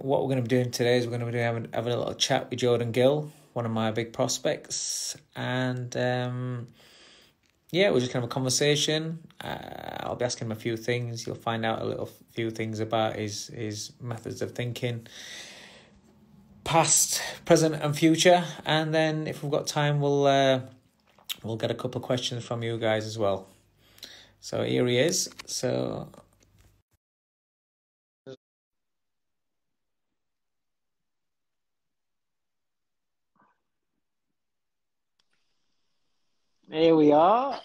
what we're going to be doing today is we're going to be having a little chat with Gill, one of my big prospects, and yeah, we're just kind of a conversation. I'll be asking him a few things. You'll find out a few things about his methods of thinking, past, present, and future. And then if we've got time, we'll get a couple of questions from you guys as well. So here he is. So. Here we are.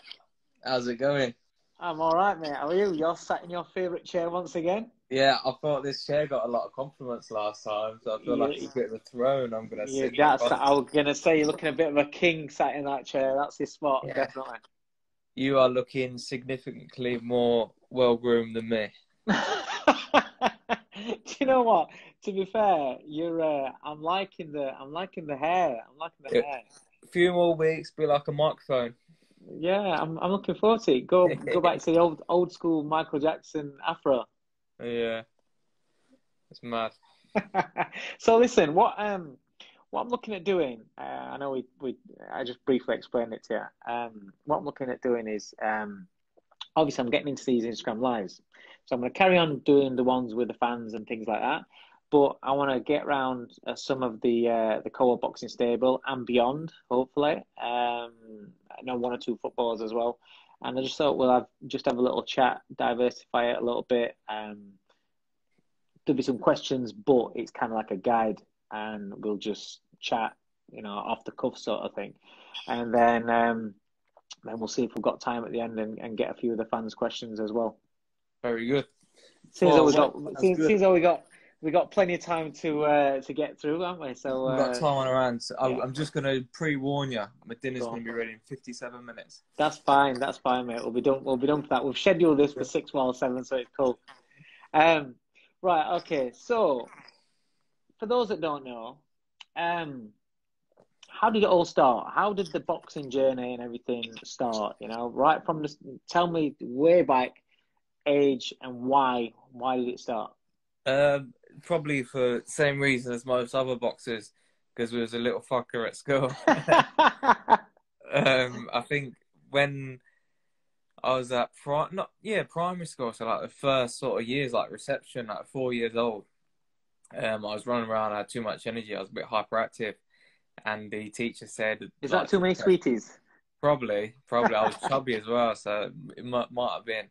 How's it going? I'm all right, mate. How are you? You're sat in your favourite chair once again? Yeah, I thought this chair got a lot of compliments last time, so I feel like it's a bit of a throne. I'm going to sit in I was going to say, you're looking a bit of a king sat in that chair. That's your spot, Yeah. definitely. You are looking significantly more well-groomed than me. Do you know what? To be fair, you're. I'm liking the hair. I'm liking the hair. A few more weeks, be like a microphone. Yeah, I'm looking forward to it. Go back to the old school Michael Jackson afro. Yeah, it's mad. So listen, what I'm looking at doing, I know I just briefly explained it to you. What I'm looking at doing is, obviously I'm getting into these Instagram lives, so I'm going to carry on doing the ones with the fans and things like that. But I want to get around some of the co-op boxing stable and beyond, hopefully. I know one or two footballers as well, and I just thought we'll have a little chat, diversify it a little bit. There'll be some questions, but it's kind of like a guide, and we'll just chat, off the cuff sort of thing, and then we'll see if we've got time at the end and get a few of the fans' questions as well. Very good. Seems though we got plenty of time to get through, haven't we? So we've got time on our hands. Yeah. I'm just going to pre-warn you. My dinner's going to be ready in 57 minutes. That's fine, mate. We'll be done for that. We've scheduled this for 6 while 7, so it's cool. Right, okay. So, for those that don't know, how did it all start? How did the boxing journey and everything start? Right from tell me way back, age and why. Why did it start? Probably for the same reason as most other boxers, because we was a little fucker at school. I think when I was at primary school, so like the first sort of years, like reception, like 4 years old, I was running around, I had too much energy, I was a bit hyperactive, and the teacher said... Is that too many sweeties? Probably. I was chubby as well, so it might have been.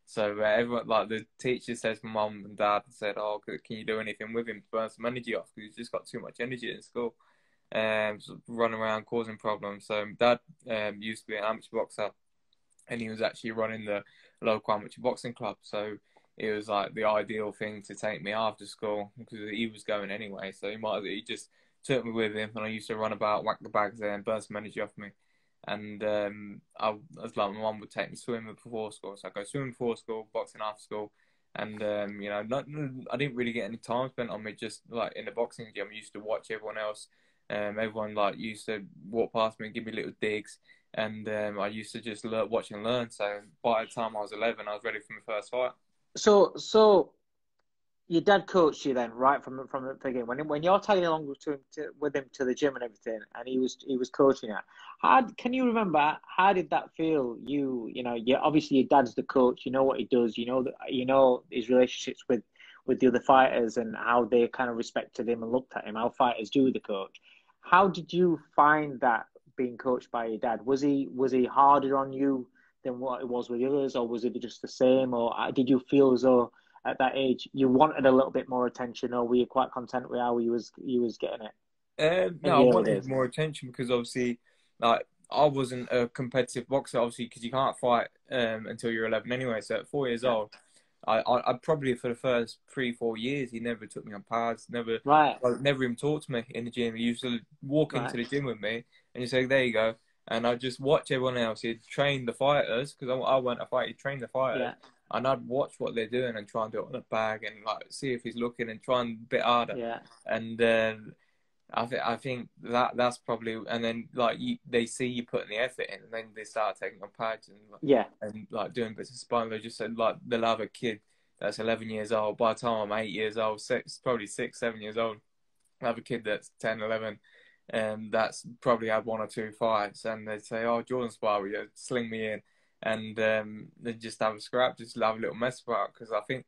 So everyone, like the teacher says, my mum and dad said, "Oh, can you do anything with him to burn some energy off? Because he's just got too much energy in school, running around causing problems." So dad used to be an amateur boxer, and he was actually running the local amateur boxing club. So it was like the ideal thing to take me after school because he was going anyway. So he just took me with him, and I used to run about, whack the bags there, and burn some energy off me. And I was like, my mum would take me swimming before school, so I go swimming before school, boxing after school, and I didn't really get any time spent on me. Just like in the boxing gym, I used to watch everyone else. Everyone like used to walk past me and give me little digs, and I used to just watch and learn. So by the time I was 11, I was ready for my first fight. So your dad coached you then, right from the beginning. When you're tagging along with him to the gym and everything, and he was coaching you. Can you remember how did that feel? Obviously your dad's the coach. You know what he does. You know his relationships with the other fighters and how they kind of respected him and looked at him. How fighters do with the coach. How did you find that being coached by your dad? Was he harder on you than what it was with the others, or was it just the same? Or did you feel as though at that age you wanted a little bit more attention, or were you quite content with how he was getting it? No, I wanted more attention because obviously, like, I wasn't a competitive boxer, obviously, because you can't fight until you're 11 anyway. So at 4 years old, I probably for the first 3-4 years, he never took me on pads, never even talked to me in the gym. He used to walk into the gym with me and he'd say, "There you go." And I'd just watch everyone else. He'd train the fighters, because I weren't a fighter. He'd train the fighters. Yeah. And I'd watch what they're doing and try and do it on the bag and like see if he's looking and try and a bit harder. Yeah. And I think that's probably, and then like they see you putting the effort in, and then they start taking on pads and like doing bits of sparring. They just said like they'll have a kid that's 11 years old. By the time I'm 8 years old, probably 6, 7 years old, I have a kid that's 10, 11, and that's probably had 1 or 2 fights, and they say, "Oh, Jordan Sparred, will you sling me in?" And they just have a scrap, just have a little mess about. Because I think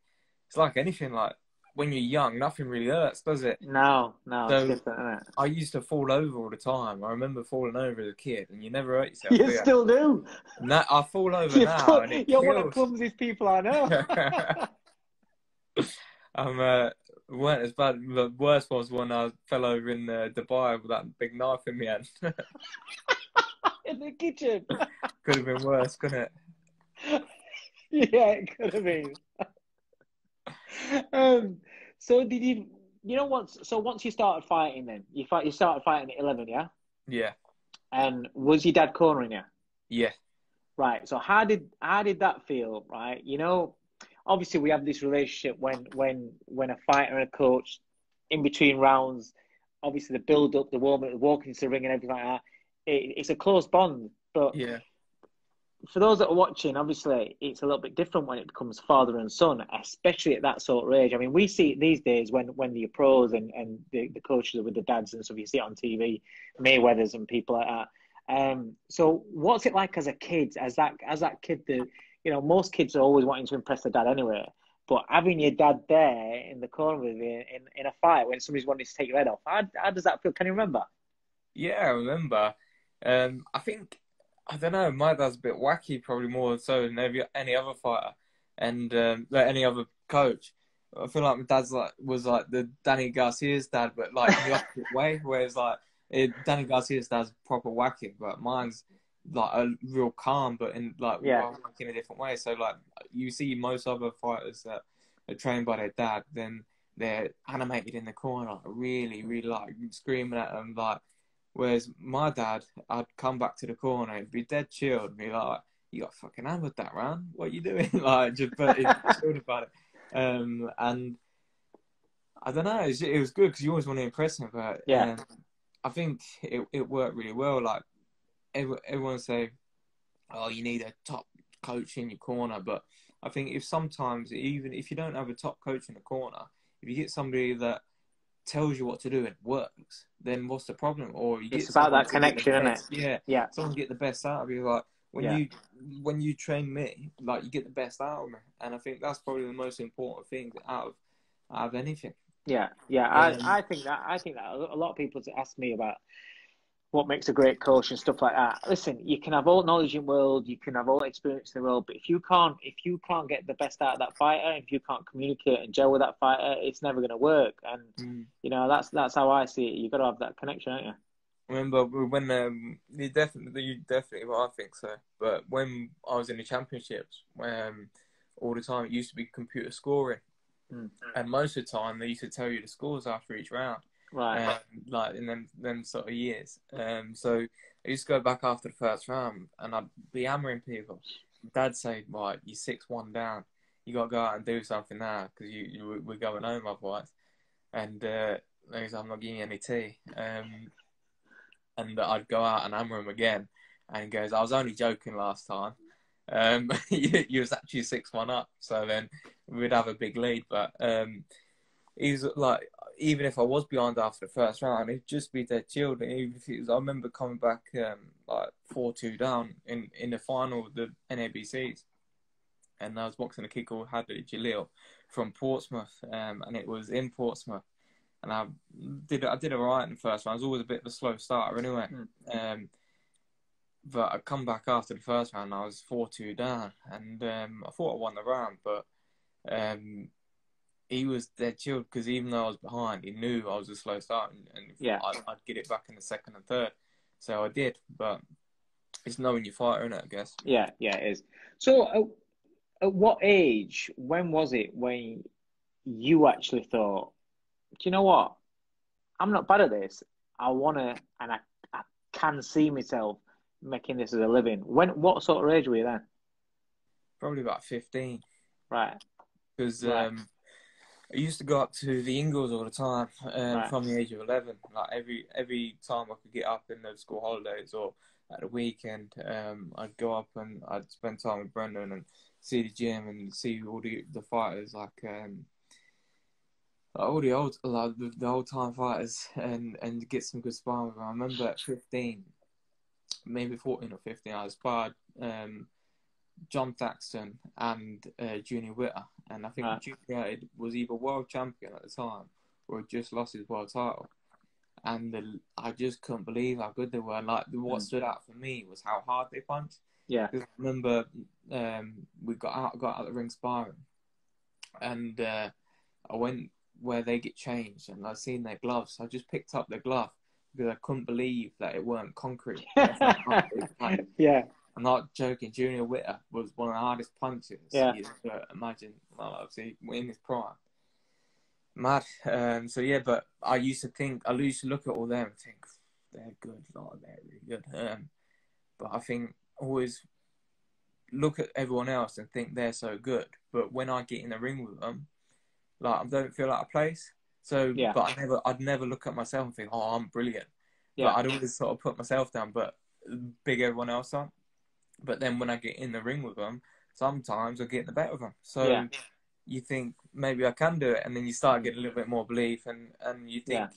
it's like anything, like when you're young, nothing really hurts, does it? No, it's So different, isn't it? I used to fall over all the time. I remember falling over as a kid, and you never hurt yourself, You do you? still do. No, I fall over now, and it You're one of the kills. clumsiest people I know. Weren't as bad. The worst was when I fell over in Dubai with that big knife in my hand. In the kitchen. Could have been worse, couldn't it? Yeah, it could have been. So did you know once you started fighting, then you started fighting at 11, yeah? Yeah. And was your dad cornering you? Yeah. Right. So how did that feel? Right. You know, obviously we have this relationship when a fighter and a coach, in between rounds, obviously the build up, the warm up, the walking into the ring and everything like that. It's a close bond. But Yeah. for those that are watching, obviously it's a little bit different when it becomes father and son, especially at that sort of age. I mean, we see it these days when the pros and the coaches are with the dads and stuff. You see it on TV, Mayweathers and people like that. So what's it like as a kid, as that kid that, you know, most kids are always wanting to impress their dad anyway, but having your dad there in the corner with you in a fight when somebody's wanting to take your head off, how does that feel? Can you remember? Yeah, I remember. I think, I don't know, my dad's a bit wacky, probably more so than any other fighter and like any other coach. I feel like my dad's was like the Danny Garcia's dad, but like in the opposite way, whereas like Danny Garcia's dad's proper wacky, but mine's like a real calm, but in like wacky in a different way. So like you see most other fighters that are trained by their dad, then they're animated in the corner, like, really, really like screaming at them, like. Whereas my dad, I'd come back to the corner, he'd be dead chilled, be like, "You got fucking hammered that round. What are you doing?" Like, just but he'd be chilled about it. And I don't know, it was good because you always want to impress him. But I think it worked really well. Like everyone say, "Oh, you need a top coach in your corner," but I think sometimes even if you don't have a top coach in the corner, if you get somebody that tells you what to do and it works, then what's the problem? Or you It's get about someone that connection, isn't it? Yeah. Someone get the best out of you. Like when you train me, like you get the best out of me, and I think that's probably the most important thing out of anything. Yeah. I think that a lot of people ask me about what makes a great coach and stuff like that. Listen, you can have all knowledge in the world, you can have all experience in the world, but if you can't get the best out of that fighter, if you can't communicate and gel with that fighter, it's never going to work. And you know, that's how I see it. You've got to have that connection, haven't you? Remember when you definitely, well, I think so. But when I was in the championships, all the time it used to be computer scoring, and most of the time they used to tell you the scores after each round. Right. Like in them sort of years. So I used to go back after the first round and I'd be hammering people. Dad'd say, "Right, you're 6-1 down. You got to go out and do something now because we're going home otherwise." And he's like, "I'm not giving you any tea." And I'd go out and hammer him again. And he goes, "I was only joking last time. You was actually 6-1 up." So then we'd have a big lead. But he's like, even if I was behind after the first round, it'd just be dead chilled. Even if it was, I remember coming back like 4-2 down in the final of the NABCs, and I was boxing a kid called Gill from Portsmouth, and it was in Portsmouth, and I did all right in the first round. I was always a bit of a slow starter anyway, but I come back after the first round, and I was 4-2 down, and I thought I won the round, but he was dead chilled because even though I was behind, he knew I was a slow start and I'd get it back in the second and third. So I did, but it's knowing your fighter, innit, I guess. Yeah, it is. So at what age, when was it when you actually thought, "Do you know what? I'm not bad at this. I want to, and I can see myself making this as a living." What sort of age were you then? Probably about 15. Right. Because I used to go up to the Ingles all the time from the age of 11. Like every time I could get up in the school holidays or at the weekend, I'd go up and I'd spend time with Brendan and see the gym and see all the fighters, like all the old, like the old time fighters, and get some good sparring with them. I remember at 15, maybe 14 or 15, I sparred John Thaxton and Junior Witter, and I think Junior was either world champion at the time or had just lost his world title. And I just couldn't believe how good they were. Like, what stood out for me was how hard they punched. Yeah. Because I remember we got out of the ring sparring, and I went where they get changed, and I seen their gloves. So I just picked up their glove because I couldn't believe that it weren't concrete. Yeah. I'm not joking. Junior Witter was one of the hardest punchers you could imagine. Well, obviously in his prime. Mad. So yeah, but I used to look at all them and think they're good, they're really good. But I think always look at everyone else and think they're so good. But when I get in the ring with them, like, I don't feel out of place. So, but I'd never look at myself and think, oh, I'm brilliant. Yeah. But I'd always sort of put myself down, but big everyone else up. But then when I get in the ring with them, sometimes I get in the better of them. So you think maybe I can do it, and then you start getting a little bit more belief, and you think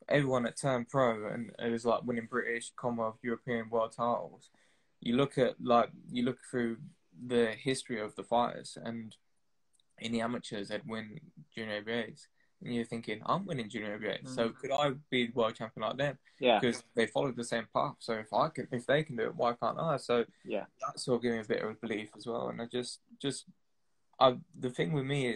everyone that turned pro and it was like winning British, Commonwealth, European, world titles. You look through the history of the fighters, and in the amateurs they'd win junior ABAs. And you're thinking, I'm winning junior ABAs, so could I be world champion like them? Yeah. Because they followed the same path. So if they can do it, why can't I? So that sort of gave me a bit of belief as well. And the thing with me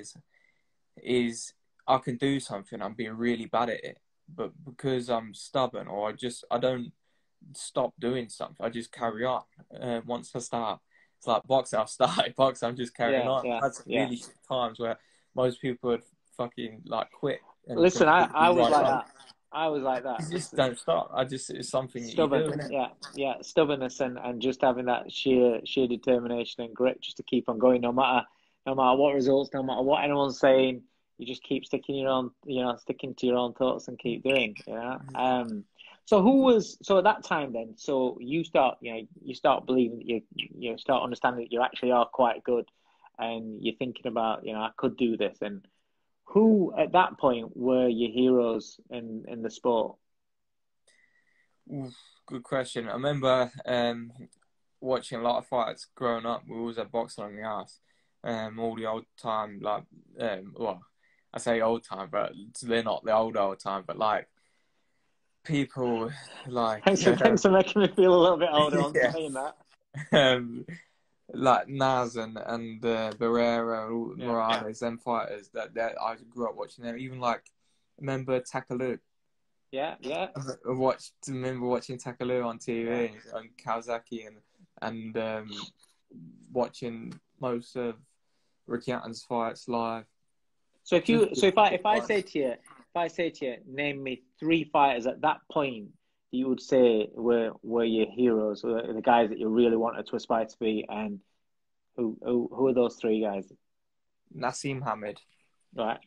is I can do something, I'm being really bad at it, but because I'm stubborn, or I don't stop doing something, I just carry on. Once I start, it's like boxing. I've started boxing, I'm just carrying on. I've had some really shit times where most people would fucking like quit. Listen, I was like that. I was like that. You just don't stop. It's something stubborn. You do, isn't it? Stubbornness and just having that sheer determination and grit just to keep on going, no matter what results, no matter what anyone's saying. You just keep sticking to your own thoughts and keep doing. So at that time then? So you start believing that you start understanding that you actually are quite good, and you're thinking about, I could do this. And who at that point were your heroes in the sport? Good question. I remember watching a lot of fights growing up. We always had boxing on the house. All the old time, like, well, I say old time, but they're not the old time, but like people like. Thanks for making me feel a little bit older on saying that. Like Naz and Barrera, Morales, them fighters that I grew up watching them. Even like, remember Takaloo? Yeah. Remember watching Takaloo on TV and Kawasaki and watching most of Ricky Hatton's fights live. So if I say to you, name me 3 fighters at that point you would say were your heroes, or the guys that you really wanted to aspire to be, and who are those 3 guys? Nassim Hamid, right?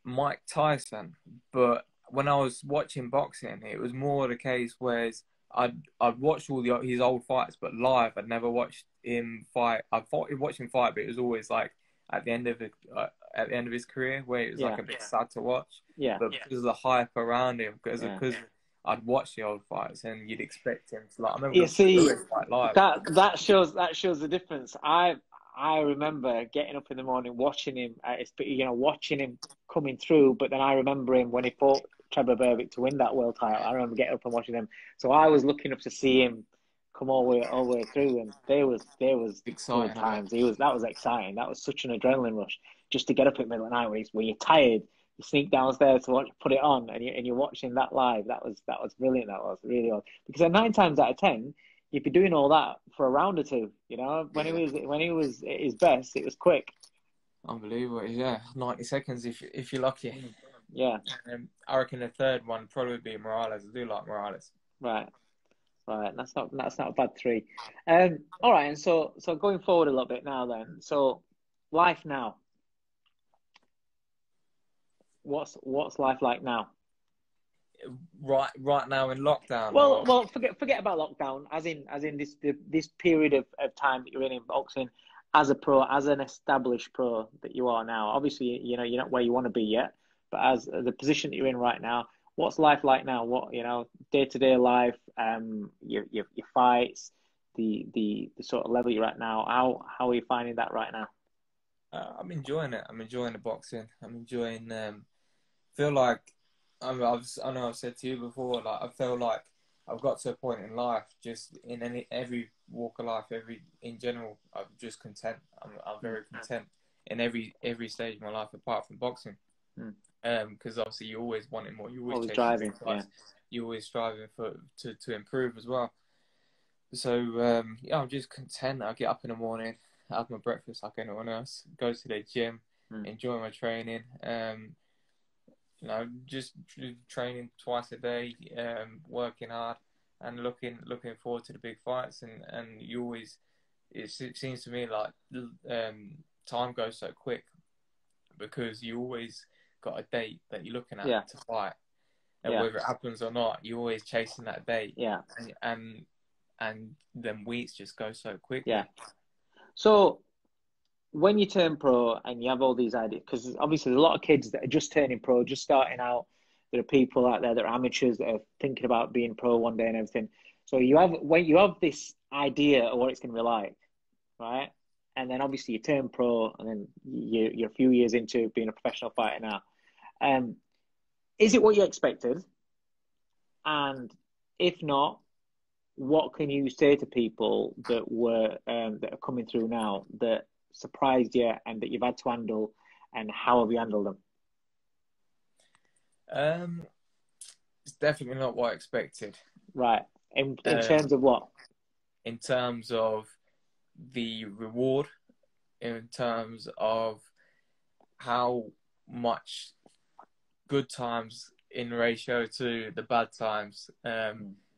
Mike Tyson. But when I was watching boxing, it was more the case where I'd watched all his old fights, but live I'd never watched him fight. I thought I'd watched him fight, but it was always like at the end of his career, where it was like a bit sad to watch. Yeah. But because of the hype around him, because I'd watched the old fights, and you'd expect him to, like, I remember fight live. That shows the difference. I remember getting up in the morning watching him, watching him coming through. But then I remember him when he fought Trevor Berbick to win that world title. I remember getting up and watching him. So I was looking up to see him come all the way through, and there was exciting good times. That was exciting. That was such an adrenaline rush just to get up at the middle of the night when you're tired. You sneak downstairs to put it on, and you're watching that live. That was brilliant. That was really odd, because 9 times out of 10, you'd be doing all that for a round or 2. When he was at his best, it was quick. Unbelievable, 90 seconds if you're lucky. Yeah. I reckon the third one probably be Morales. I do like Morales. Right. That's not a bad 3. All right, and so going forward a little bit now then. So life now. What's life like now? right now in lockdown? Well, forget about lockdown. As in this period of time that you're in boxing, as a pro, as an established pro that you are now. Obviously, you know you're not where you want to be yet, but as the position that you're in right now, what's life like now? What day-to-day life, your fights, the sort of level you're at now. How are you finding that right now? I'm enjoying it. I'm enjoying the boxing. I'm enjoying. Feel like I know I've said to you before. Like I feel like I've got to a point in life, just in every walk of life, in general, I'm just content. I'm very content in every stage of my life, apart from boxing. Because obviously you're always wanting more. You're always driving. Yeah. You're always striving to improve as well. So yeah, I'm just content. I get up in the morning, have my breakfast like anyone else, go to the gym, enjoy my training. Just training twice a day, working hard, and looking forward to the big fights. And you always, it seems to me like time goes so quick because you always got a date that you're looking at to fight, and whether it happens or not, you're always chasing that date. Yeah, and then weeks just go so quickly. Yeah. So when you turn pro and you have all these ideas, because obviously there's a lot of kids that are just turning pro, just starting out. There are people out there that are amateurs that are thinking about being pro one day and everything. So when you have this idea of what it's going to be like, right? And then obviously you turn pro, and then you're a few years into being a professional fighter now. Is it what you expected? And if not, what can you say to people that are coming through now that surprised you and that you've had to handle, and how have you handled them? It's definitely not what I expected. Right. In terms of what? In terms of the reward, in terms of how much good times in ratio to the bad times.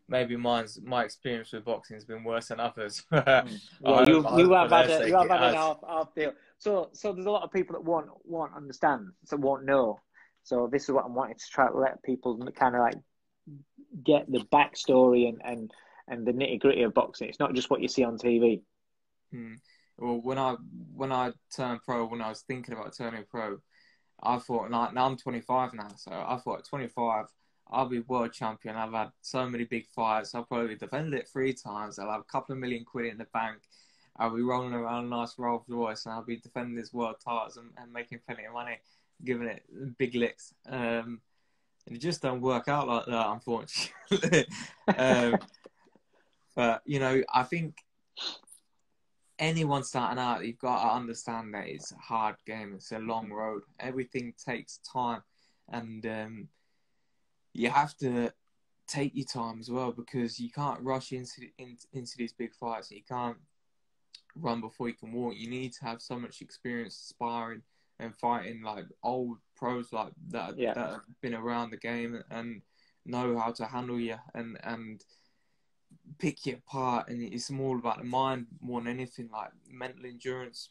Maybe my experience with boxing has been worse than others. You have had an half deal. So there's a lot of people that won't understand, so won't know. So this is what I'm wanting to try to let people kind of like get the backstory and the nitty gritty of boxing. It's not just what you see on TV. Well, when I turned pro, when I was thinking about turning pro, I thought, now I'm 25 now, so I thought at 25, I'll be world champion. I've had so many big fights. I'll probably defended it 3 times. I'll have a couple of million quid in the bank. I'll be rolling around a nice Rolls Royce, and I'll be defending this world titles and making plenty of money, giving it big licks. And it just don't work out like that, unfortunately. But, I think anyone starting out, you've got to understand that it's a hard game. It's a long road. Everything takes time. And you have to take your time as well, because you can't rush into these big fights. You can't run before you can walk. You need to have so much experience sparring and fighting like old pros like that have been around the game and know how to handle you and pick you apart. And it's more about the mind more than anything, like mental endurance,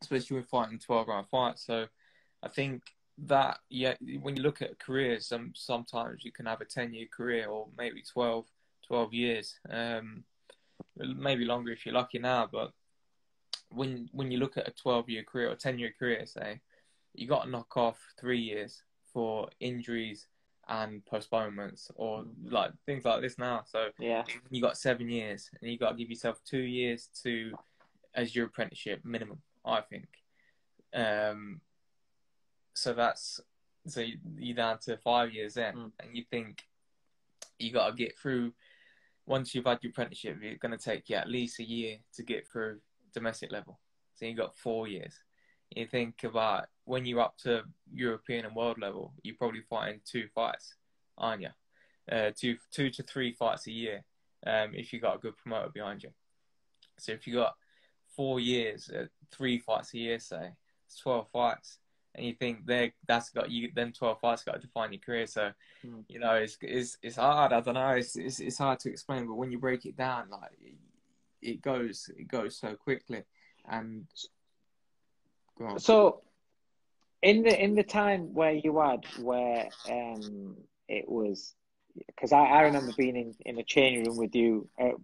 especially when fighting 12-round fights. So I think that when you look at a career, sometimes you can have a 10-year career, or maybe 12 years, maybe longer if you're lucky now. But when you look at a 12-year career or 10-year career, say, you got to knock off 3 years for injuries and postponements, or like things like this now. So you got 7 years, and you got to give yourself 2 years as your apprenticeship minimum, I think. So you're down to 5 years in, and you think you got to get through. Once you've had your apprenticeship, it's going to take you at least a year to get through domestic level. So you got 4 years. You think about when you're up to European and world level, you're probably fighting 2 fights, aren't you? 2 to 3 fights a year, if you got a good promoter behind you. So if you got 4 years, 3 fights a year, say, it's 12 fights. And you think that's got you, then 12 fights got to define your career. So, it's hard. I don't know. It's hard to explain, but when you break it down, like it goes so quickly. And go on. So, in the time where you had, it was because I remember being in a training room with you. I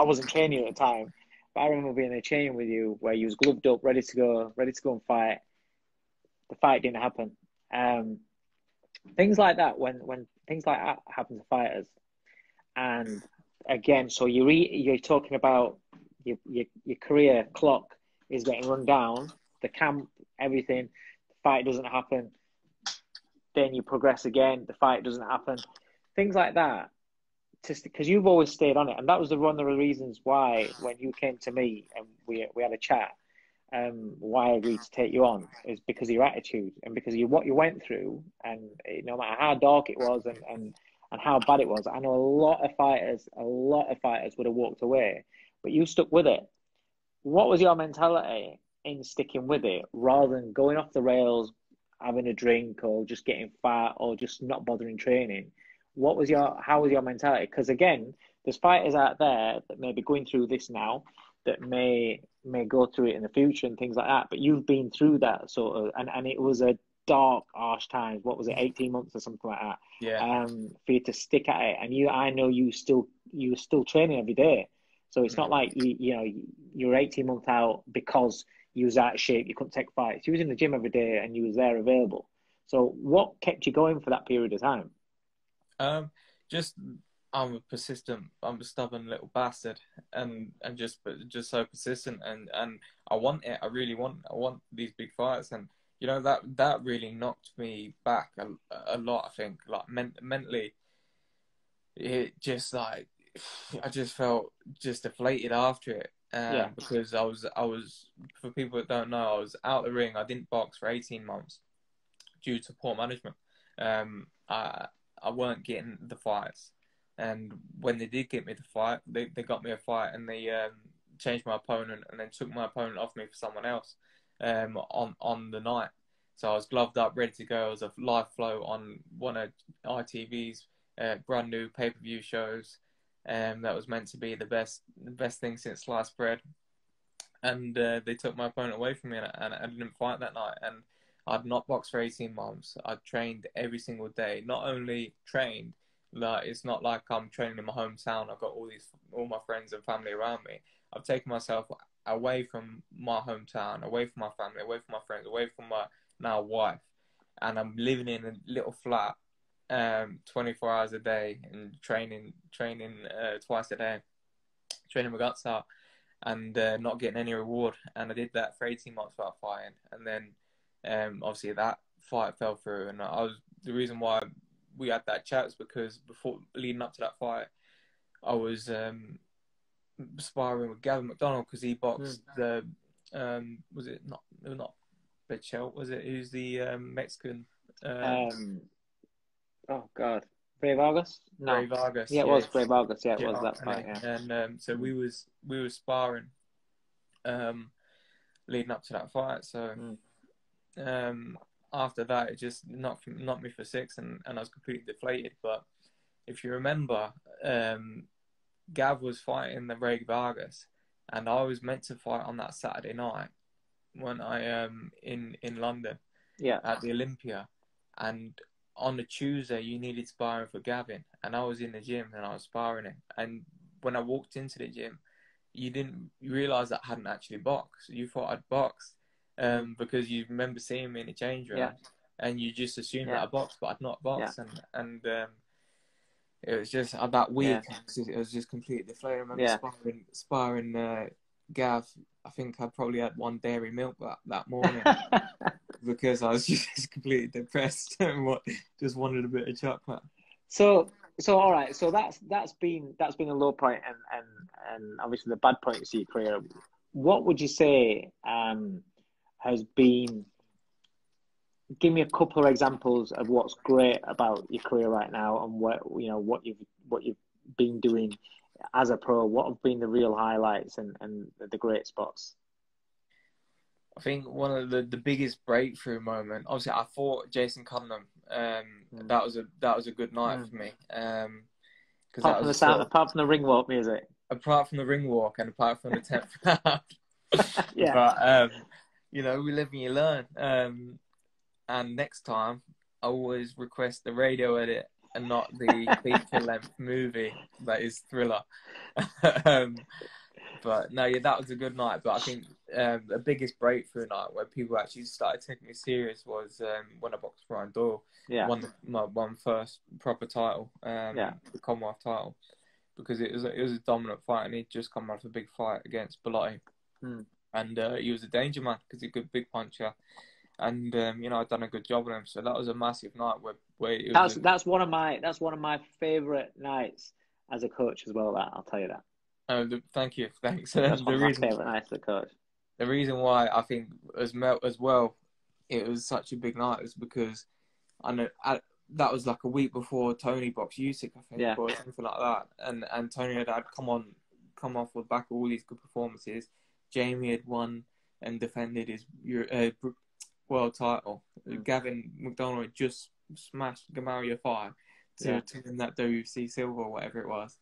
wasn't training at the time, but I remember being in a training with you where you was gloved up, ready to go and fight. The fight didn't happen. Things like that, when things like that happen to fighters, and again, so you're talking about your career clock is getting run down, the camp, everything, the fight doesn't happen, then you progress again, the fight doesn't happen, things like that. Just because you've always stayed on it, and that was one of the reasons why when you came to me and we had a chat, why I agreed to take you on is because of your attitude and because of what you went through, and no matter how dark it was and how bad it was, I know a lot of fighters would have walked away, but you stuck with it. What was your mentality in sticking with it rather than going off the rails, having a drink, or just getting fat, or just not bothering training? How was your mentality? Because again, there's fighters out there that may be going through this now, that may go through it in the future and things like that. But you've been through that sort of, and it was a dark, harsh time. What was it, 18 months or something like that? Yeah. For you to stick at it, and I know you were still training every day. So it's not like you were 18 months out because you was out of shape, you couldn't take fights. You was in the gym every day and you was there available. So what kept you going for that period of time? Just I'm a stubborn little bastard, and just so persistent, and I want it. I want these big fights, and that really knocked me back a lot. I think like mentally, it just like I just felt just deflated after it. Because I was for people that don't know, I was out the ring. I didn't box for 18 months due to poor management. I weren't getting the fights, and when they did get me the fight, they got me a fight, and they changed my opponent and then took my opponent off me for someone else on the night. So I was gloved up, ready to go. It was a live flow on one of ITV's brand new pay-per-view shows, that was meant to be the best thing since sliced bread. And they took my opponent away from me, and I didn't fight that night. And I'd not boxed for 18 months. I trained every single day. Not only trained, like it's not like I'm training in my hometown. I've got all my friends and family around me. I've taken myself away from my hometown, away from my family, away from my friends, away from my now wife, and I'm living in a little flat, 24 hours a day, and training twice a day, training my guts out, and not getting any reward. And I did that for 18 months without fighting, and then obviously that fight fell through. And the reason why we had that chat is because leading up to that fight, I was sparring with Gavin McDonald, because he boxed the was it not Bechelt, was it? Who's the Mexican? Oh God, Brave Vargas? No. Brave Vargas. Yeah, it was Brave Vargas. Yeah, it was that fight. Yeah. And so we were sparring leading up to that fight. So after that, it just knocked me for six, and I was completely deflated. But if you remember, Gav was fighting the Brave Vargas, and I was meant to fight on that Saturday night when I in London, at the Olympia, and on the Tuesday you needed sparring for Gavin, and I was in the gym and I was sparring him. And when I walked into the gym, you didn't realise that I hadn't actually boxed. You thought I'd boxed because you remember seeing me in the change room, and you just assumed that I boxed, but I'd not boxed. And it was just that week. It was just completely deflated. I remember sparring Gav. I think I probably had one dairy milk that morning because I was just completely depressed and just wanted a bit of chocolate. So all right. So that's been a low point and obviously the bad points of your career. What would you say has been? Give me a couple of examples of what's great about your career right now, and what you've been doing as a pro. What have been the real highlights and the great spots? I think one of the biggest breakthrough moment. Obviously, I fought Jason Cunningham. That was a good night for me. Apart from the ring walk music. Apart from the ring walk and apart from the 10th round. But we live and you learn. And next time I always request the radio edit and not the feature-length movie that is Thriller. But no, yeah, that was a good night. But I think the biggest breakthrough night where people actually started taking me serious was when I boxed Brian Doyle. Yeah. Won my first proper title, Yeah. the Commonwealth title, because it was a dominant fight, and he'd just come off a big fight against Bellotti. And he was a danger man because he's a good big puncher, and you know, I'd done a good job on him. So that was a massive night where it was that's one of my favorite nights as a coach as well. That I'll tell you that. Thank you, thanks. That's one of my favorite nights as a coach. The reason why I think as well, it was such a big night was because I know that was like a week before Tony boxed Usyk, I think, or something like that. And Tony had come off the back of all these good performances. Jamie had won and defended his world title. Gavin McDonald had just smashed Gamario 5 to win that WC silver or whatever it was.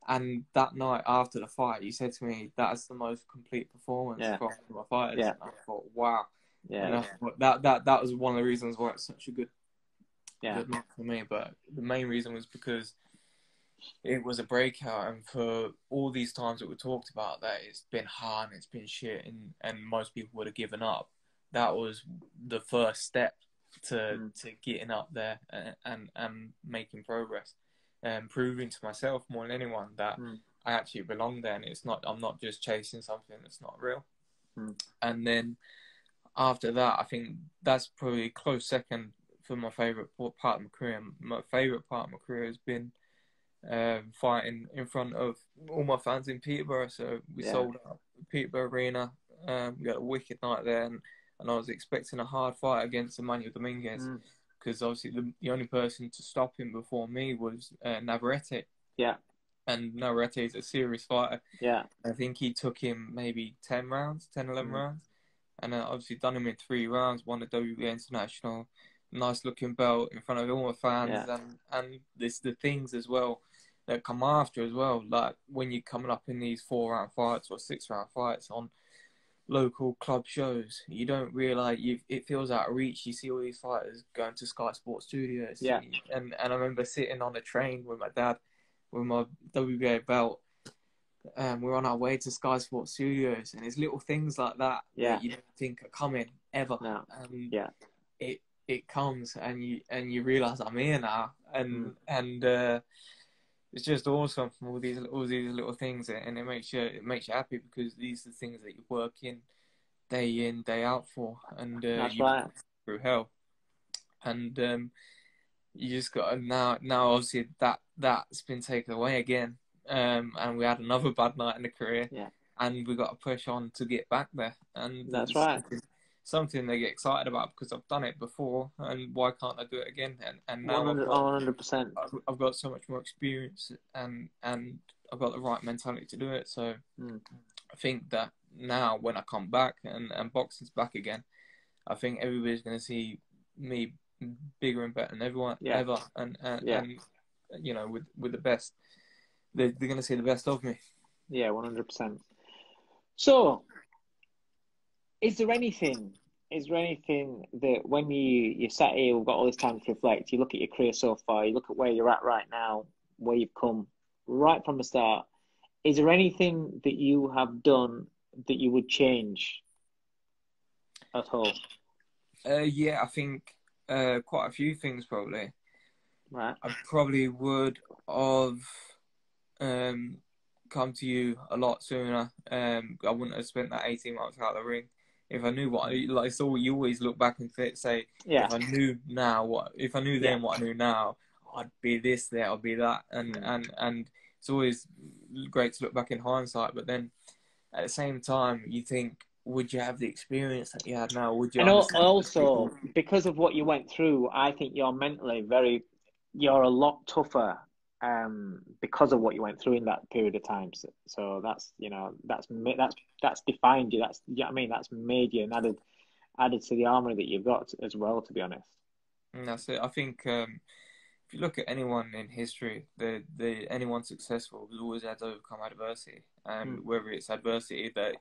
And that night after the fight, you said to me, "That's the most complete performance from my fighters." Yeah. And I thought, "Wow." Yeah. And that was one of the reasons why it's such a good night for me. But the main reason was because it was a breakout, and for all these times that we talked about that it's been hard and it's been shit, and most people would have given up. That was the first step to getting up there and making progress. And proving to myself more than anyone that I actually belong there, and I'm not just chasing something that's not real. And then after that, I think that's probably a close second for my favourite part of my career. My favourite part of my career has been fighting in front of all my fans in Peterborough. So we sold out Peterborough Arena. We had a wicked night there, and I was expecting a hard fight against Emmanuel Dominguez. Because obviously the only person to stop him before me was Navarrete. Yeah. And Navarrete is a serious fighter. Yeah. I think he took him maybe 11 rounds. And obviously done him in 3 rounds, won the WBA International, nice looking belt in front of all my fans. And there's the things as well that come after as well. Like when you're coming up in these 4-round fights or 6-round fights on local club shows, you don't realise it feels out of reach. You see all these fighters going to Sky Sports Studios, and I remember sitting on a train with my dad with my WBA belt, and we're on our way to Sky Sports Studios, and there's little things like that that you don't think are coming ever, and it comes, and you realise I'm here now, and it's just awesome from all these little things, and it makes you happy because these are the things that you work in, day out for, and that's you right. through hell, and you just got now obviously that's been taken away again, and we had another bad night in the career, and we got to push on to get back there, and that's right. Something they get excited about because I've done it before, and why can't I do it again? And now 100%. I've got so much more experience, and I've got the right mentality to do it. So I think that now when I come back and boxing's back again, I think everybody's going to see me bigger and better than everyone ever, and you know, with the best, they're going to see the best of me. Yeah, 100%. So, is there anything that when you sat here, we've got all this time to reflect, you look at your career so far, you look at where you're at right now, where you've come right from the start, is there anything that you have done that you would change at all? Yeah, I think quite a few things probably. Right. I probably would have come to you a lot sooner. I wouldn't have spent that 18 months out of the ring. If I knew so you always look back and say, if I knew then what I knew now, I'd be this, there, I'd be that, and it's always great to look back in hindsight. But then at the same time, you think, would you have the experience that you had now? Would you? And also, because of what you went through, I think you're mentally you're a lot tougher. Because of what you went through in that period of time, so that's defined you. That's that's made you and added to the armour that you've got as well. To be honest, and that's it. I think if you look at anyone in history, anyone successful has always had to overcome adversity, and whether it's adversity that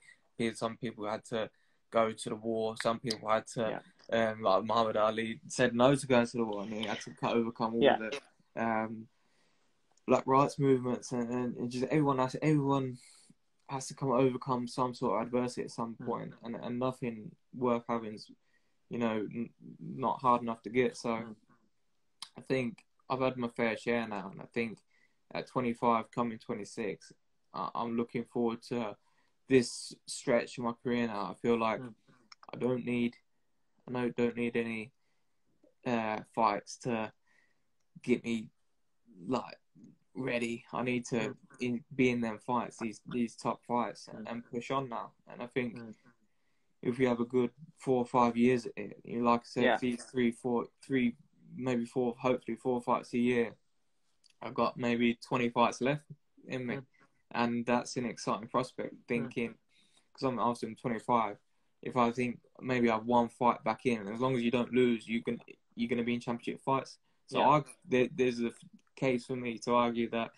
some people had to go to the war. Some people had to, like Muhammad Ali said no to going to the war, and he had to overcome all the black rights movements, and just everyone has to overcome some sort of adversity at some point, and nothing worth having is, you know, not hard enough to get. So I think I've had my fair share now, and I think at 25, coming 26, I'm looking forward to this stretch of my career now. I feel like I don't need any fights to get me like ready. I need to be in them fights, these top fights, and push on now. And I think if we have a good 4 or 5 years at it, you know, like I said, these maybe four, hopefully 4 fights a year, I've got maybe 20 fights left in me, and that's an exciting prospect. Thinking, because I'm obviously 25, if I think maybe I have 1 fight back in, as long as you don't lose, you're gonna be in championship fights. So there's a case for me to argue that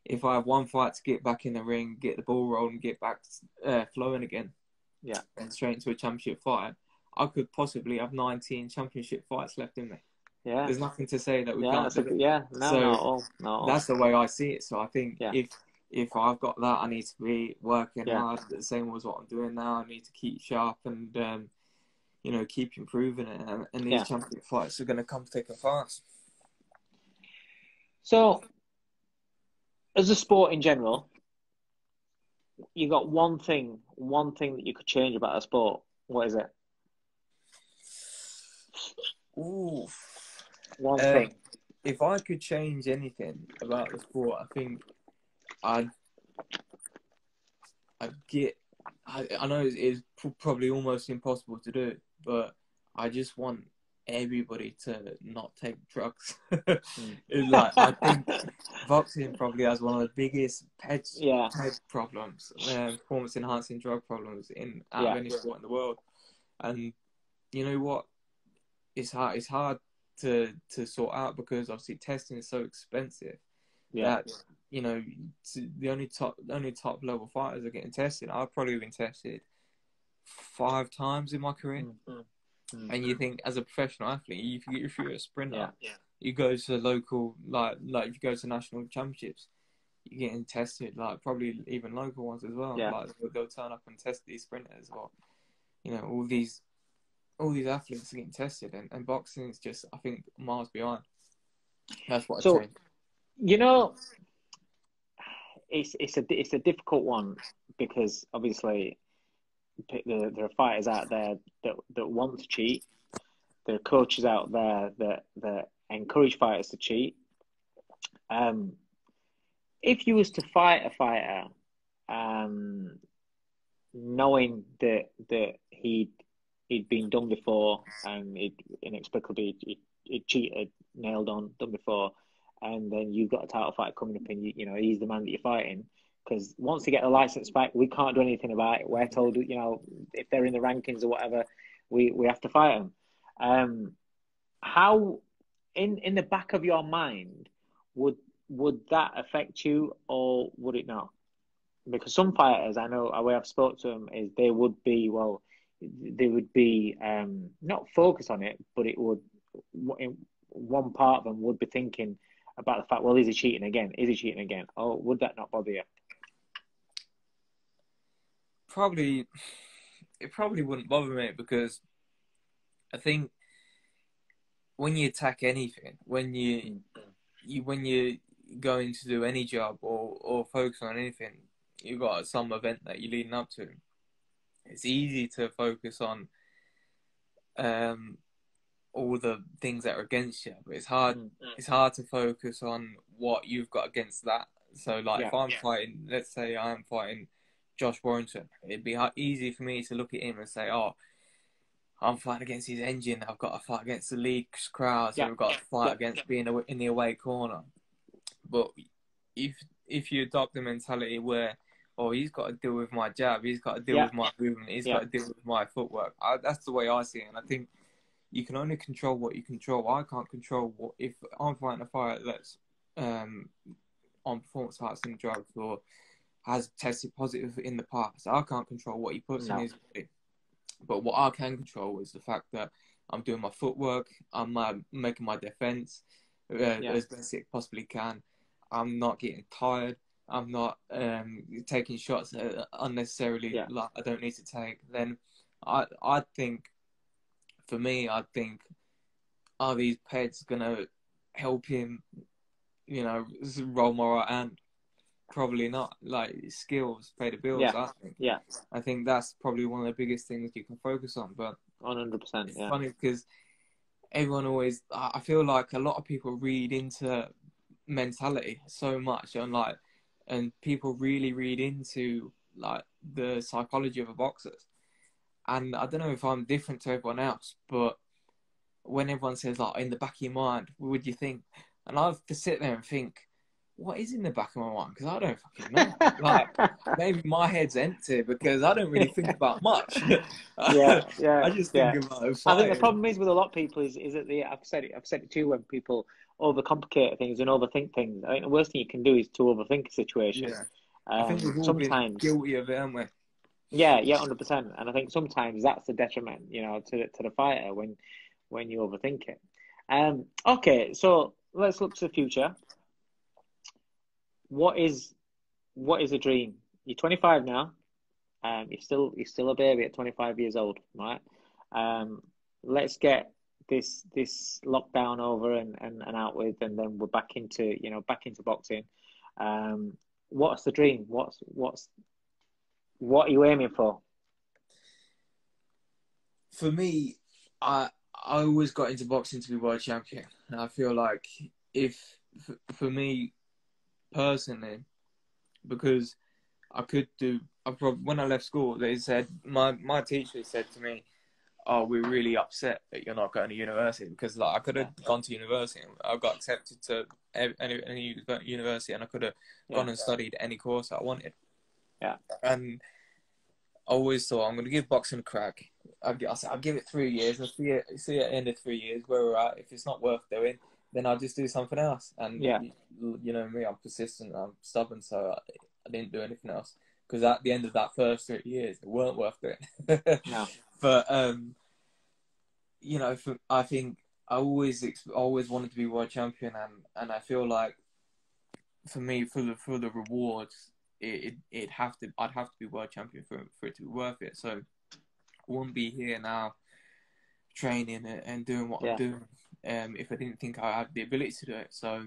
if I have 1 fight to get back in the ring, get the ball rolling, get back flowing again, and straight into a championship fight, I could possibly have 19 championship fights left in me. Yeah, there's nothing to say that we can't do it. Not at all. That's the way I see it. So I think if I've got that, I need to be working hard, the same as what I'm doing now. I need to keep sharp and you know, keep improving it, and these championship fights are going to come thick and fast. So, as a sport in general, you got one thing that you could change about a sport. What is it? Ooh. One thing. If I could change anything about the sport, I think I know it's probably almost impossible to do, but I just want everybody to not take drugs. It's like, I think boxing probably has one of the biggest ped problems, performance enhancing drug problems out of any sport in the world. And you know what? It's hard to sort out, because obviously testing is so expensive that, you know, the only top level fighters are getting tested. I've probably been tested 5 times in my career. And you think, as a professional athlete, if you're a sprinter, you go to local, like if you go to national championships, you're getting tested, like probably even local ones as well. Like they'll turn up and test these sprinters, or you know, all these athletes are getting tested, and boxing is just, I think, miles behind. That's what I changed. You know, it's a difficult one, because obviously there are fighters out there that want to cheat. There are coaches out there that encourage fighters to cheat. If you was to fight a fighter, knowing that he'd been done before, and inexplicably he'd cheated, nailed on, done before, and then you've got a title fight coming up, and you know he's the man that you're fighting, because once they get the license back, we can't do anything about it. We're told, you know, if they're in the rankings or whatever, we have to fight them. How, in the back of your mind, would that affect you, or would it not? Because some fighters, I know, the way I've spoke to them, is they would be not focused on it, but it would, one part of them would be thinking about the fact, well, is he cheating again? Is he cheating again? Oh, would that not bother you? It probably wouldn't bother me, because I think when you attack anything, when you're going to do any job or focus on anything, you've got some event that you're leading up to. It's easy to focus on all the things that are against you, but it's hard to focus on what you've got against that. So like if I'm fighting, let's say I'm fighting Josh Warrington, it'd be easy for me to look at him and say, oh, I'm fighting against his engine, I've got to fight against the league's crowd, so I've got to fight against being in the away corner. But if you adopt the mentality where, oh, he's got to deal with my jab, he's got to deal with my movement, he's got to deal with my footwork, that's the way I see it. And I think you can only control what you control. I can't control if I'm fighting a fighter that's on performance enhancing drugs or has tested positive in the past. I can't control what he puts in his body. But what I can control is the fact that I'm doing my footwork, I'm making my defense as best it possibly can. I'm not getting tired. I'm not taking shots unnecessarily like I don't need to take. Then I think, for me, I think, are these peds gonna help him, you know, roll my right hand? Probably not. Like, skills pay the bills. I think. Yeah. I think that's probably one of the biggest things you can focus on. But 100%. it's funny because everyone always, I feel like a lot of people read into mentality so much, and people really read into like the psychology of a boxer. And I don't know if I'm different to everyone else, but when everyone says, like, in the back of your mind, what would you think? And I have to sit there and think, what is in the back of my mind? Because I don't fucking know. Like, maybe my head's empty because I don't really think about much. I just think about fighting. I think the problem is with a lot of people is that I've said it too, when people overcomplicate things and overthink things. I think the worst thing you can do is to overthink a situation. Yeah. I think we've all been guilty of it, haven't we? Yeah, 100%. And I think sometimes that's the detriment, you know, to the fighter when you overthink it. Okay, so let's look to the future. What is a dream? You're 25 now. You're still a baby at 25 years old, right? Let's get this lockdown over and out with, and then we're back into boxing. What's the dream? What are you aiming for? For me, I always got into boxing to be world champion. And I feel like for me personally, because when I left school, they said, my teacher said to me, "Oh, we're really upset that you're not going to university," because like I could have gone to university. I got accepted to any university, and I could have gone and studied any course I wanted. Yeah. And I always thought, I'm going to give boxing a crack. I'll give it 3 years. I'll see at the end of 3 years where we're at. If it's not worth doing, then I'll just do something else. And you know me, I'm persistent, I'm stubborn, so I didn't do anything else. Because at the end of that first 3 years, it weren't worth doing. No. But you know, I think I always wanted to be world champion, and I feel like for me, for the rewards, I'd have to be world champion for it to be worth it. So I wouldn't be here now training and doing what I'm doing if I didn't think I had the ability to do it. So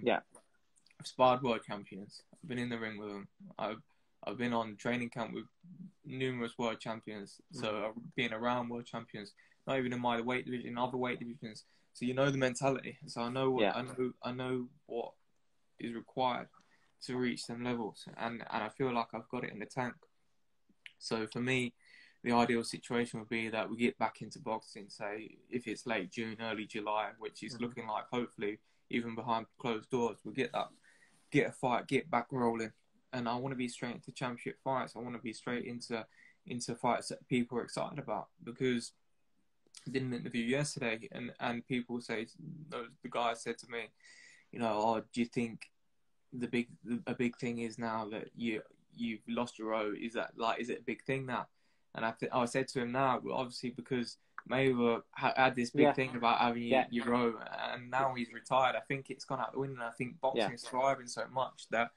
I've sparred world champions. I've been in the ring with them. I've been on training camp with numerous world champions. So I've been around world champions, not even in my weight division, in other weight divisions. So you know the mentality. So I know what is required to reach them levels, and I feel like I've got it in the tank. So for me, the ideal situation would be that we get back into boxing, say if it's late June, early July, which is looking like, hopefully even behind closed doors, we'll get a fight, get back rolling. And I want to be straight into championship fights. I want to be straight into fights that people are excited about, because I did an interview yesterday, and people say, the guy said to me, you know, "Oh, do you think a big thing is now that you've lost your row? Is it a big thing now?" And I said to him, "Now, obviously, because Mayweather had this big thing about having your row, and now he's retired. I think it's gone out the window. And I think boxing is thriving so much that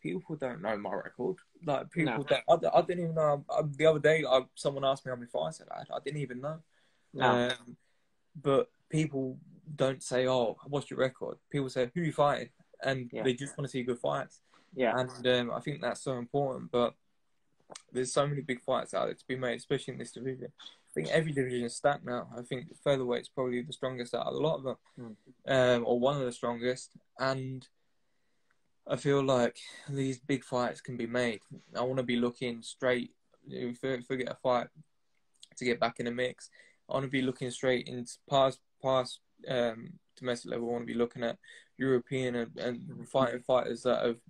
people don't know my record. Like, people don't. I didn't even know. The other day, someone asked me how many fights I had. I didn't even know. No. But people don't say, "Oh, what's your record?" People say, "Who are you fighting?" And they just want to see good fights. Yeah. And I think that's so important. But there's so many big fights out there to be made, especially in this division. I think every division is stacked now. I think featherweight's probably the strongest out of a lot of them, or one of the strongest. And I feel like these big fights can be made. I want to be looking straight. Forget a fight to get back in the mix. I want to be looking straight into past domestic level. I want to be looking at European and fighting fighters that have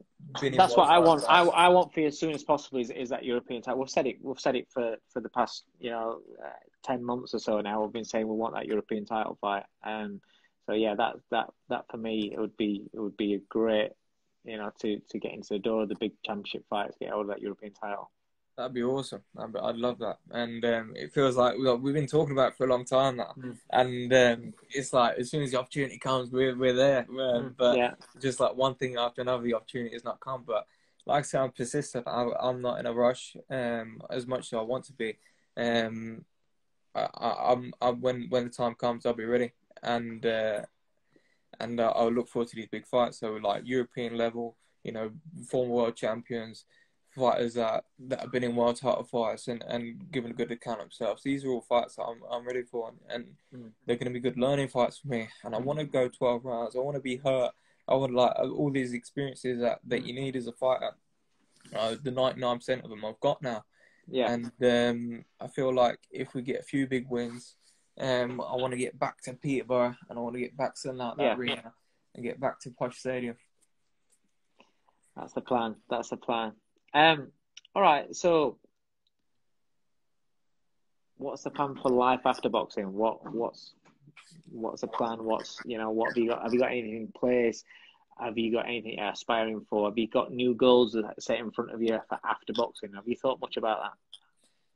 been. That's what I want. I want for you as soon as possible is that European title. We've said it for the past 10 months or so now. We've been saying we want that European title fight. So yeah, that for me it would be a great, to get into the door of the big championship fights, get hold of that European title. That'd be awesome. I'd love that. And it feels like we've been talking about it for a long time now. And it's like as soon as the opportunity comes, we're there. But just like one thing after another, the opportunity has not come. But like I said, I'm persistent. I'm not in a rush as much as I want to be. When the time comes, I'll be ready. And I'll look forward to these big fights. So like European level, you know, former world champions, fighters that have been in world title fights and given a good account of themselves. These are all fights that I'm ready for, and they're going to be good learning fights for me. And I want to go 12 rounds. I want to be hurt. I want like all these experiences that you need as a fighter. The 99% of them I've got now. Yeah. And I feel like if we get a few big wins, I want to get back to Peterborough, and I want to get back to that arena and get back to Posh Stadium. That's the plan. That's the plan. All right. So, what's the plan for life after boxing? What's the plan? What have you got? Have you got anything in place? Have you got anything you're aspiring for? Have you got new goals set in front of you for after boxing? Have you thought much about that?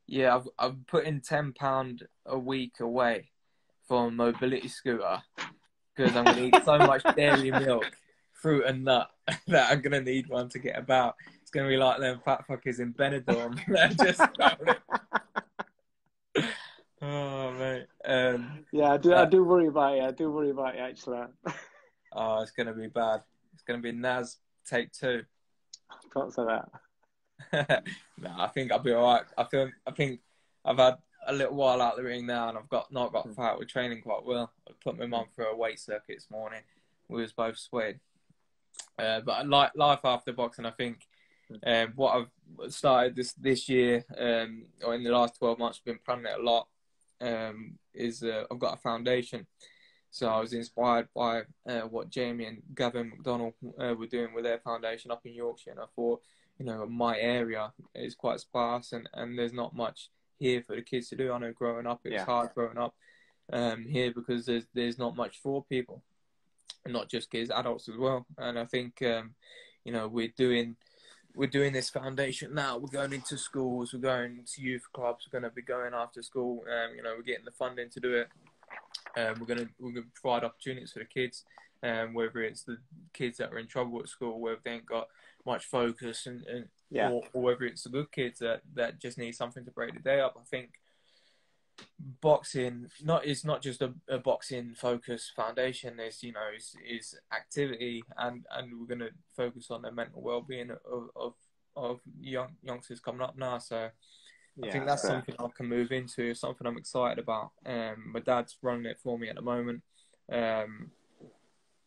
Yeah, I've put in £10 a week away for a mobility scooter because I'm going to eat so much dairy milk, fruit and nut that I'm going to need one to get about. It's going to be like them fat fuckers in Benidorm. Oh, mate. Yeah, I do worry about it. I do worry about it, actually. Oh, it's going to be bad. It's going to be Naz take 2. Don't say that. No, I think I'll be all right. I think I've had a little while out of the ring now, and I've not got fat. We're training quite well. I put my mum through a weight circuit this morning. We was both sweating. But I like life after boxing. I think what I've started this year, or in the last 12 months, I've been planning it a lot. Is I've got a foundation. So I was inspired by what Jamie and Gavin McDonald were doing with their foundation up in Yorkshire, and I thought, you know, my area is quite sparse, and there's not much here for the kids to do. I know growing up, it was hard growing up here because there's not much for people, and not just kids, adults as well. And I think, you know, we're doing this foundation now. We're going into schools, we're going to youth clubs, we're going to be going after school. You know, we're getting the funding to do it. We're going to provide opportunities for the kids, whether it's the kids that are in trouble at school, whether they ain't got much focus, or whether it's the good kids that just need something to break the day up. I think boxing is not just a boxing focused foundation. There's, you know, is activity, and we're going to focus on the mental well-being of youngsters coming up now. So I think that's something I can move into, something I'm excited about. My dad's running it for me at the moment,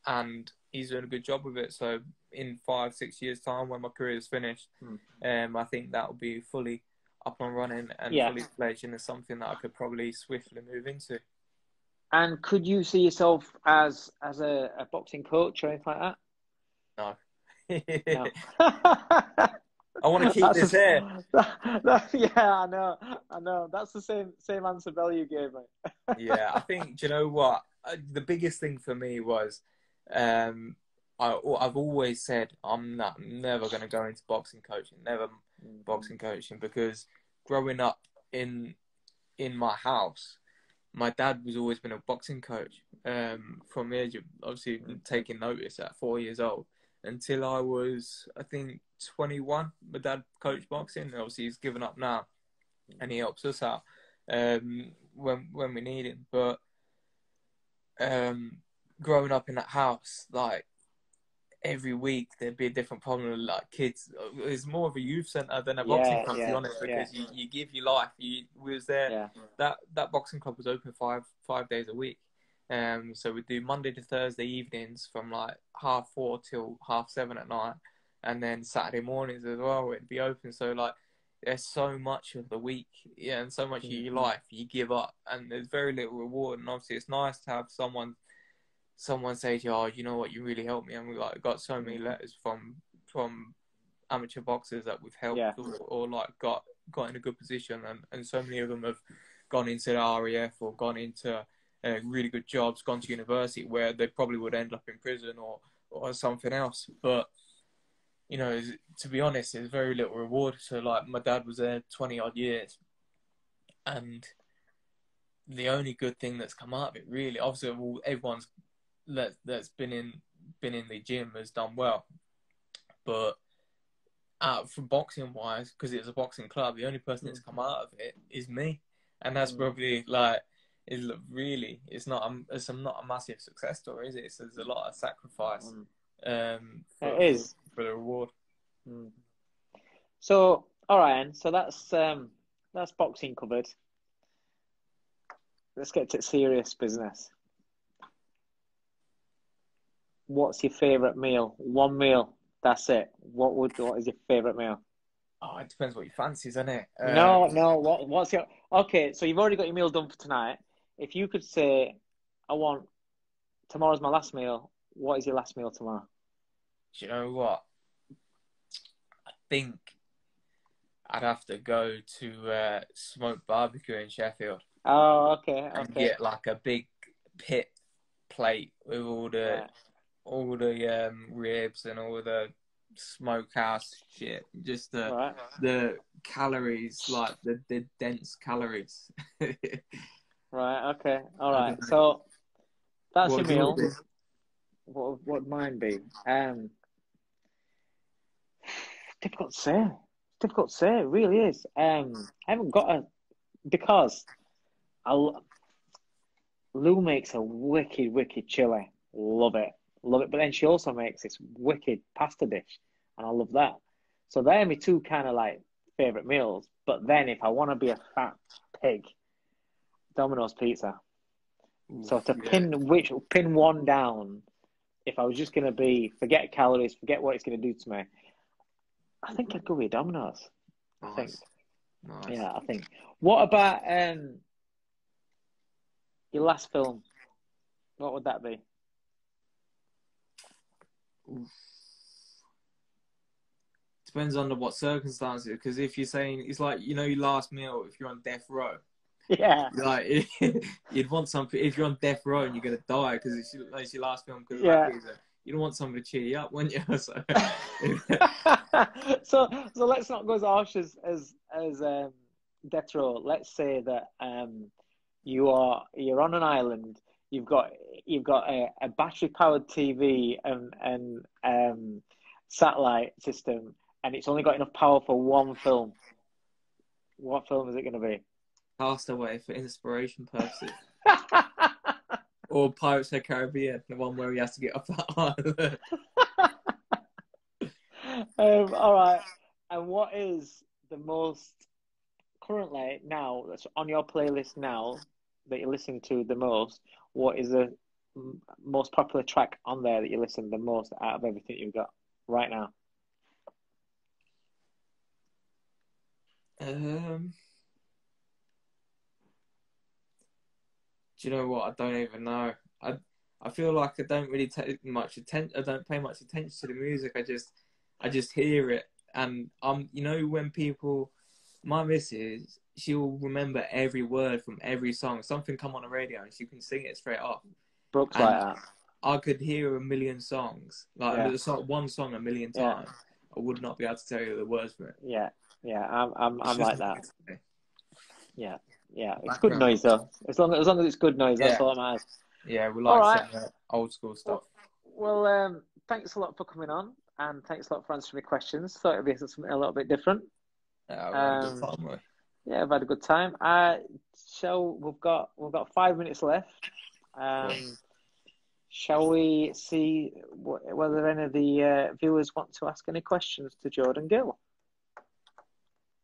and he's doing a good job with it. So in 5-6 years' time, when my career is finished, I think that will be fully up and running and fully fledged, and it's something that I could probably swiftly move into. And could you see yourself as a boxing coach or anything like that? No. I want to keep this here. Yeah, I know. That's the same answer Bellew gave me. Yeah, I think, do you know what? The biggest thing for me was, I've always said I'm never going to go into boxing coaching, boxing coaching, because growing up in my house, my dad was always been a boxing coach. From the age of obviously taking notice at 4 years old until I was, I think, 21. My dad coached boxing. Obviously, he's given up now, and he helps us out when we need him. But growing up in that house, like every week there'd be a different problem. Like kids, it's more of a youth centre than a boxing club, to be honest, because you give your life. We was there. That boxing club was open five days a week. So we do Monday to Thursday evenings from like 4:30 till 7:30 at night, and then Saturday mornings as well. It'd be open. So like, there's so much of the week, and so much of your life you give up, and there's very little reward. And obviously, it's nice to have someone say to you, "Oh, you know what? You really helped me." And we like got so many letters from amateur boxers that we've helped, or like got in a good position, and so many of them have gone into the RAF or gone into really good jobs, gone to university where they probably would end up in prison or something else. But you know, to be honest, there's very little reward. So, like, my dad was there 20 odd years, and the only good thing that's come out of it, really, obviously, everyone's that's been in the gym has done well, but for boxing wise, because it's a boxing club, the only person that's come out of it is me, and that's probably like it's not a massive success story, is it? So there's a lot of sacrifice. It is for the reward. So, all right, and so that's boxing covered. Let's get to serious business. What's your favourite meal? One meal, that's it. What is your favourite meal? Oh, it depends what you fancy, doesn't it? No. What's your... Okay, so you've already got your meal done for tonight. If you could say, tomorrow's my last meal, what is your last meal tomorrow? Do you know what? I think I'd have to go to Smoked Barbecue in Sheffield. Oh, okay. And get like a big pit plate with all the ribs and all the smokehouse shit. Just the calories, like the dense calories. Right. Okay. All right. So that's your meal. What would mine be? Difficult to say. Difficult to say. It really is. I haven't got because Lou makes a wicked chili. Love it. But then she also makes this wicked pasta dish, and I love that. So they're my two kind of like favorite meals. But then if I want to be a fat pig, Domino's pizza. So to pin one down, if I was just going to forget calories, forget what it's going to do to me, I think I'd go with Domino's. Nice. I think. Nice. Yeah, I think. What about your last film? What would that be? Depends on what circumstances. Because if you're saying it's like your last meal, if you're on death row, like you'd want something. If you're on death row and you're gonna die because it's your last film because of that reason, you don't want somebody to cheer you up, wouldn't you? So let's not go as harsh as death row. Let's say that you're on an island. You've got a battery powered TV and satellite system, and it's only got enough power for one film. What film is it going to be? Castaway for inspiration purposes. Or Pirates of the Caribbean, the one where he has to get off that island. All right. And what is the most currently now that's on your playlist now that you're listening to the most? What is the most popular track on there that you listen the most out of everything you've got right now? Do you know what? I don't even know. I feel like I don't really take much attention. I don't pay much attention to the music. I just hear it, and when people, my missus, she'll remember every word from every song. Something come on the radio and she can sing it straight off. Brooks like that. I could hear a million songs, one song a million times. I would not be able to tell you the words for it. I'm like that. It's good noise though. As long as it's good noise, that's all that matters. Yeah, we like some old school stuff. Well, thanks a lot for coming on, and thanks a lot for answering my questions. Thought it'd be something a little bit different. Yeah, I've had a good time. We've got 5 minutes left. Shall we see whether any of the viewers want to ask any questions to Jordan Gill?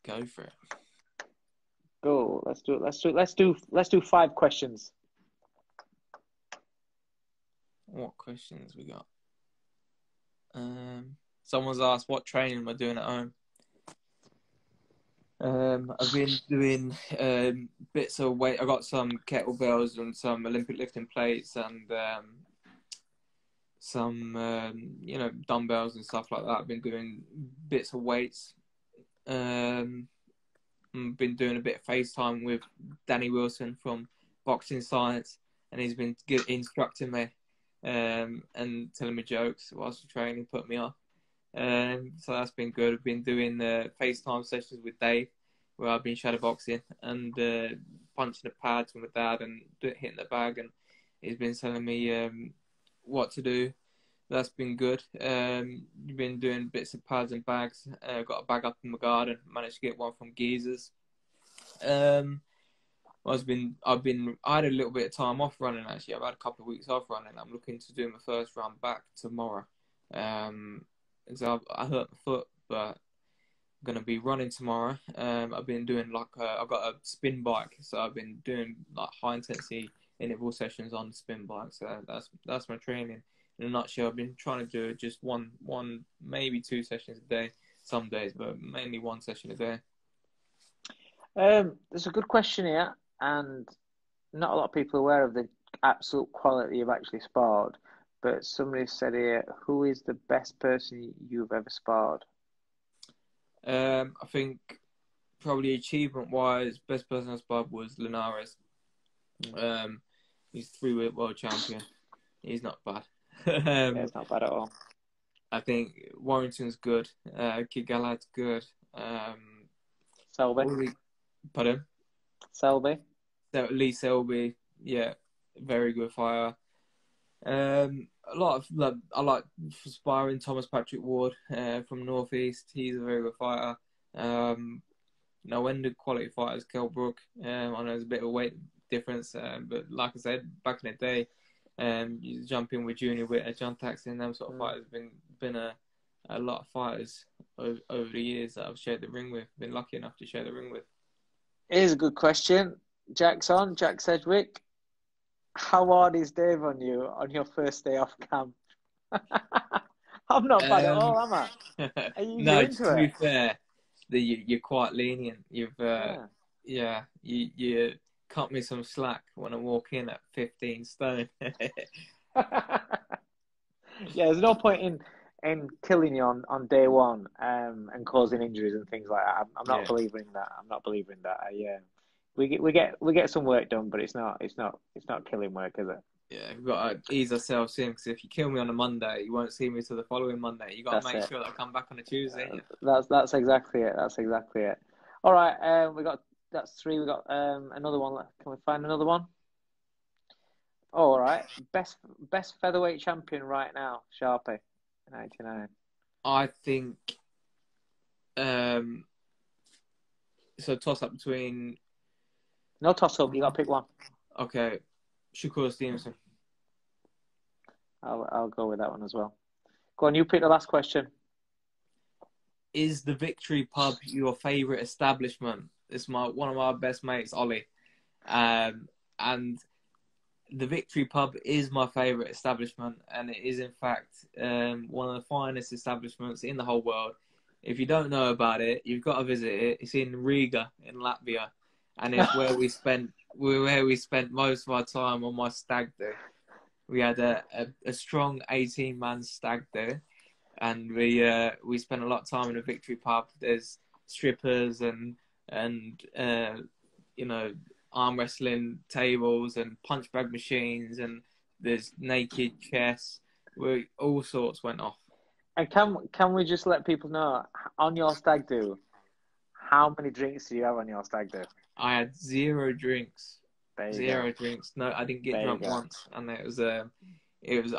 Go for it. Go. Let's do it. Let's do 5 questions. What questions we got? Someone's asked, what training am I doing at home? I've been doing bits of weight. I got some kettlebells and some Olympic lifting plates and some dumbbells and stuff like that. I've been doing bits of weights. I've been doing a bit of FaceTime with Danny Wilson from Boxing Science, and he's been instructing me and telling me jokes whilst training, put me off. So that's been good. I've been doing FaceTime sessions with Dave, where I've been shadowboxing and punching the pads with my dad and hitting the bag, and he's been telling me what to do. That's been good. You've been doing bits of pads and bags. Got a bag up in my garden. Managed to get one from Geezers. I had a little bit of time off running actually. I've had a couple of weeks off running. I'm looking to do my first run back tomorrow. So I hurt my foot, but I'm gonna be running tomorrow. I've been doing I've got a spin bike, so I've been doing like high intensity interval sessions on the spin bike. So that's my training. In a nutshell, I've been trying to do just one, maybe 2 sessions a day, some days, but mainly 1 session a day. There's a good question here, and not a lot of people are aware of the absolute quality you've actually sparred. But somebody said here, who is the best person you've ever sparred? I think probably achievement-wise, best person I sparred was Linares. He's 3-weight world champion. He's not bad. Yeah, it's not bad at all. I think Warrington's good. Kid Gallad's good. Selby. Pardon? Selby. Lee Selby, yeah, very good fighter. A lot of I like sparring Thomas Patrick Ward from Northeast. He's a very good fighter. When quality fighters, Kell Brook. I know there's a bit of a weight difference, but like I said, back in the day, you jump in with Junior Witter, John Taxon, them sort of fighters. Been a lot of fighters over the years that I've shared the ring with. Been lucky enough to share the ring with. Here's a good question. Jack Sedgwick. How hard is Dave on you on your first day off camp? I'm not bad at all, am I? Are you no, into to be it? fair, you're quite lenient. You cut me some slack when I walk in at 15 stone. Yeah, there's no point in killing you on day one and causing injuries and things like that. I'm not believing that. I'm not believing that. We get some work done, but it's not killing work, is it? Yeah, we've got to ease ourselves in, because if you kill me on a Monday, you won't see me till the following Monday. You got to make sure that I come back on a Tuesday. That's exactly it. That's exactly it. All right, that's 3. We got another one. Can we find another one? All right, best featherweight champion right now, Sharpie, 99. I think. So toss up between. No toss up. You got to pick one. Okay, Shakur Stevenson. I'll go with that one as well. Go on, you pick the last question. Is the Victory Pub your favourite establishment? It's one of my best mates, Ollie, and the Victory Pub is my favourite establishment, and it is in fact one of the finest establishments in the whole world. If you don't know about it, you've got to visit it. It's in Riga, in Latvia, and it's where we spent most of our time on my stag do. We had a strong 18-man stag do, and we spent a lot of time in the Victory Pub. There's strippers and arm wrestling tables and punch bag machines, and there's naked chests where all sorts went off. And can we just let people know, on your stag do, how many drinks do you have on your stag do? I had 0 drinks. Zero drinks. No, I didn't get drunk once, and it was. I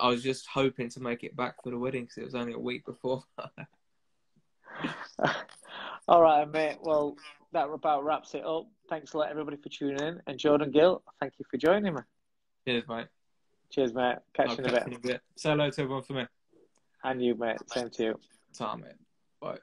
was just hoping to make it back for the wedding, because it was only a week before. All right, mate. Well, that about wraps it up. Thanks a lot, everybody, for tuning in. And Jordan Gill, thank you for joining me. Cheers, mate. Cheers, mate. Catch you in a bit. Say hello to everyone for me. And you, mate. Same to you. Ta, mate. Bye.